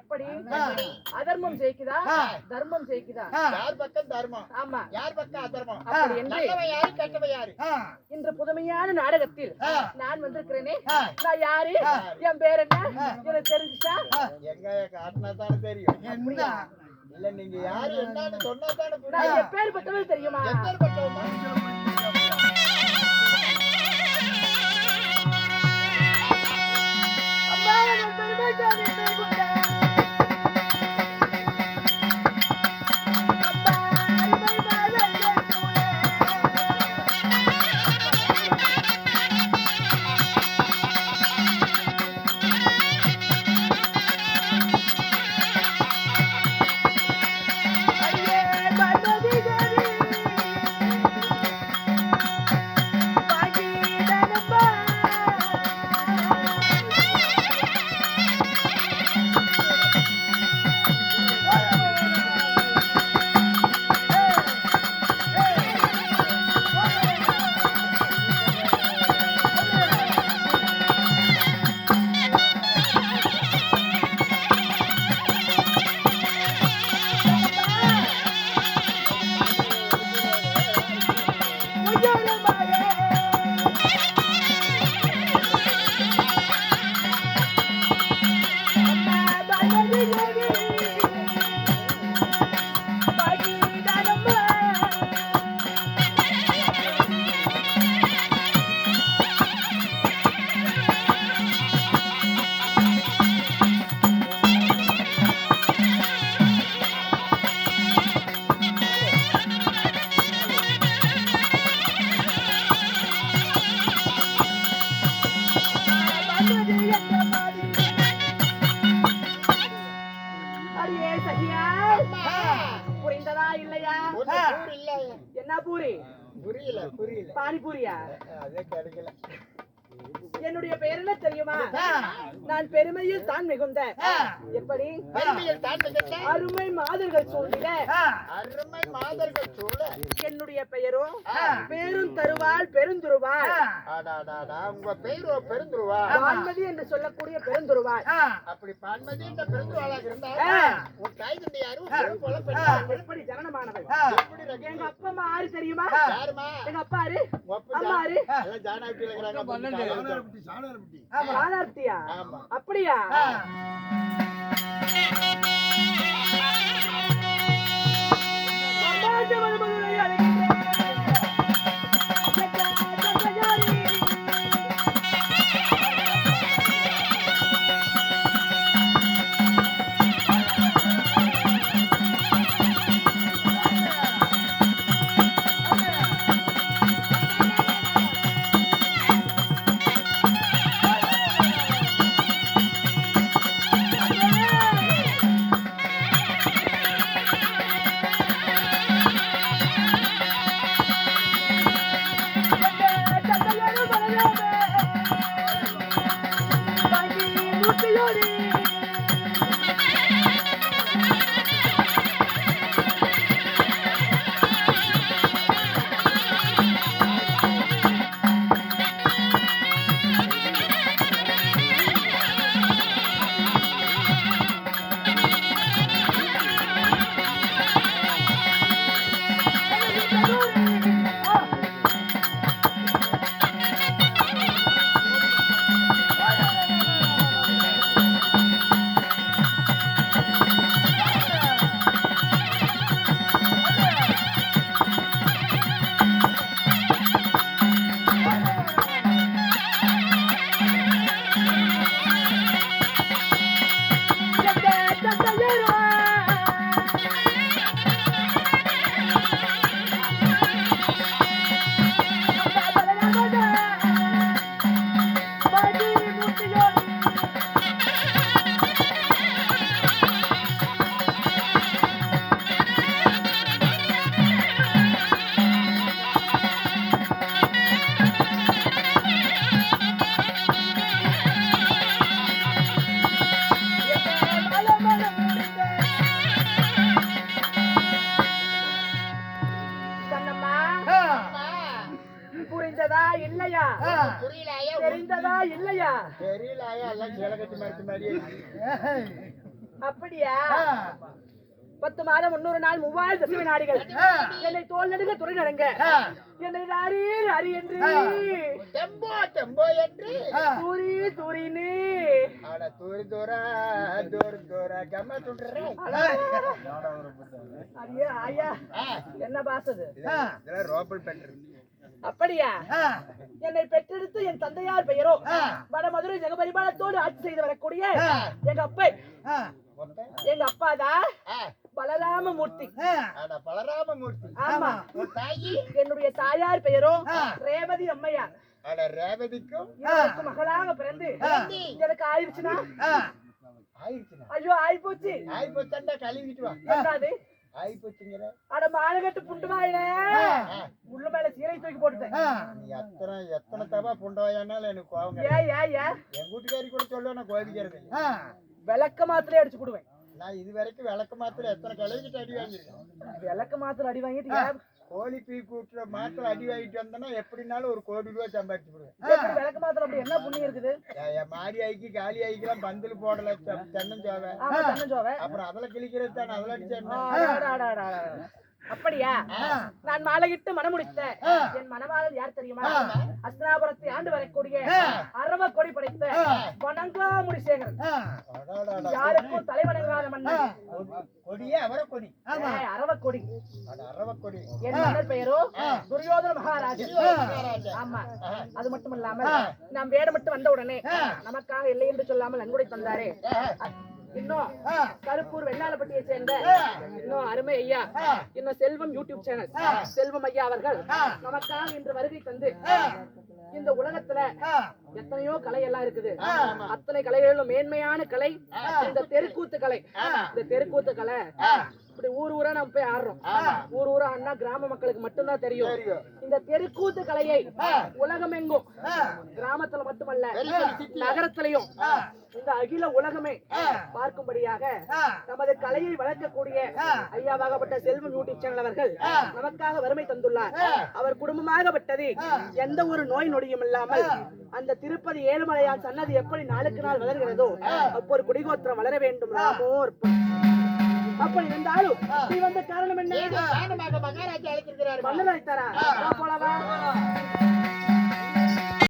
எப்படி அதர்மம் ஜெயிக்குதா தர்மம் ஜெயிக்குதா? யார் பக்கம் தர்மம், ஆமா, யார் பக்கம் அதர்மம்? அப்படி என்று நல்லவன் யாரு கெட்டவன் யாரு? இன்று புதுமையான நாடகத்தில் நான் வந்திருக்கிறேனே. நான் யாரு, என் பேர் என்ன எனக்கு தெரிஞ்சுச்சா? எங்க காட்டினா தானே தெரியும். இல்ல நீங்க யாரு என்னன்னு சொன்னா தானே புரியும். நான் என் பேர் பட்டவே தெரியுமா? எப்பேற்பட்டவன்? அம்மா என் பெருமைக்காக புரிந்ததா இல்லையா? என்ன பூரி? புரியல பானிபூரியா? அதே கிடைக்கல. என்னுடைய பெயர் என்ன தெரியுமா? நான் பெருமையில் தான் மிகுந்த. எப்படி? பெருமையில் தான் மிகுந்த அருமை மாதர்கள் சூழ்நில. அருமை மாதர்கள் சூழ. என்னுடைய பெயரோ பேரும் தருவாள் பெருந்துருவாள். உங்க பெயரோ பெருந்துருவா? பான்மதி என்று சொல்லக்கூடிய பெருந்துருவாள். அப்படி பான்மதி என்ற பெருந்துருவாளாக இருந்தா உன் தாய் தந்தை யாரும் எப்படி ஜனனமானவள்? எங்க அப்பா அம்மா ஆறு தெரியுமா? யாருமா? எங்க அப்பா ஆறு, அம்மா ஆறு. ஜானாப்டி இருக்கிறாங்க. சாணார்த்தியா? அப்படியா? புரிந்ததா இல்லையா? புரியலையா? தெரிந்ததா இல்லையா? தெரியலையா? எல்லாம் ஜலகட்டி மறுத்து மாதிரியே அப்படியா 10 மாதம் 300 நாள் 3000 தசம நாடிகள் என்னை தோல் நடுங்க துறை நடங்க என்னை ராரி ராரி என்று டெம்போ டெம்போ என்று தூரி தூரின்னு அட தூரி தூரா தூர தூர கம்ம சொல்றே ஐயா ஐயா என்ன பாசது இதெல்லாம் ரோபல் பெட்டர் அப்படியா என்னை பெற்றெடுத்து என் தந்தையார் பெயரோ வடமதுரை ஜெகபரிபாலத்தோடு ஆட்சி செய்து வரக்கூடிய எங்க அப்பாதான் பலராம மூர்த்தி. பலராம மூர்த்தி. ஆமா. தாயி என்னுடைய தாயார் பெயரோ ரேவதி அம்மையார். ரேவதிக்கும் மகளாக பிறந்து எனக்கு ஆயிடுச்சுனா ஐயோ ஆயிப்போச்சு. ஆயிப்போச்சா கழுவிட்டு வா. என்னது ஆயிப்போச்சுங்கிற அட மானகட்டு புண்டுவாயில உள்ள மேல சீரை தூக்கி போட்டுட்டேன். நீ எத்தனை தவா புண்டவாயானாலும் எனக்கு கோவம். என் வீட்டுக்காரி கூட சொல்லுவேன் கோபிக்கிறது. விளக்க மாத்திரை அடிச்சு போடுவேன். நான் இது வரைக்கும் விளக்க மாத்திரை எத்தனை கழுவிட்டு அடி வாங்கிருக்கேன். விளக்க மாத்திரை அடி வாங்கிட்டு கோழி பீ கூட்டுல மாத்திரை அடி வாங்கிட்டு வந்தேன்னா எப்படினாலும் ஒரு ₹1 கோடி சம்பாதிச்சு போடுவேன். விளக்க மாத்திரை அப்படி என்ன புண்ணியம் இருக்குது? மாறி ஆயிக்கு காலி ஆயிக்கலாம் பந்தல் போடல தென்னஞ்சோவை அப்புறம் அதுல கிழிக்கிறது தானே அதுல அடிச்சேன். அப்படியா? நான் மாலையிட்டு மனமுடித்த என் மணவாளன் யார் தெரியுமா? அஸ்தினாபுரத்தை ஆண்டு வரக்கூடிய அரவ கொடி படைத்த வணங்காமுடி சேகரன். யாருக்கும் தலைவணங்காத மன்னன். கொடியே அவரக்கொடி. அரவக்கொடி. அரவக்கொடி. என் மன்னர் பெயரோ துரியோதன மகாராஜன். ஆமா. அது மட்டும் இல்லாம நாம் வேடம் மட்டும் வந்த உடனே நமக்காக இல்லை என்று சொல்லாமல் நன்கொடை தந்தாரே. இன்னும் கருப்பூர் வெள்ளாளப்பட்டியை சேர்ந்த இன்னும் அருமை ஐயா இன்னும் செல்வம் யூடியூப் சேனல் செல்வம் ஐயா அவர்கள் நமக்காக இன்று வருகை தந்து இந்த உலகத்துல எத்தனையோ கலை எல்லாம் இருக்குது. அத்தனை கலைகளிலும் மேன்மையான கலை இந்த தெருக்கூத்து கலை. இந்த தெருக்கூத்து கலை இப்படி ஊர் ஊரா நம்ம போய் ஆடுறோம். ஊர் ஊரா அண்ணா கிராம மக்களுக்கு மட்டும்தான் தெரியும். இந்த தெருக்கூத்து கலையை உலகம் எங்கும் கிராமத்துல மட்டுமல்ல நகரத்திலையும் இந்த அகில உலகமே பார்க்கும்படியாக நமது கலையை வளர்க்கக்கூடிய ஐயாவாகப்பட்ட செல்வம் யூடியூப் சேனல் அவர்கள் நமக்காக வறுமை தந்துள்ளார். அவர் குடும்பமாகப்பட்டது எந்த ஒரு நோய் நொடியும் இல்லாமல் அந்த திருப்பதி ஏழுமலையான் சன்னதி எப்படி நாளுக்கு நாள் வளர்கிறதோ அப்போ ஒரு குடிகோத்திரம் வளர வேண்டும். ராமோர் அப்படி இருந்தாலும் நீ வந்த காரணம் என்ன? மகாராஜா அழைத்திருக்கிறார். மன்னர் அழைத்தாரா? போலவா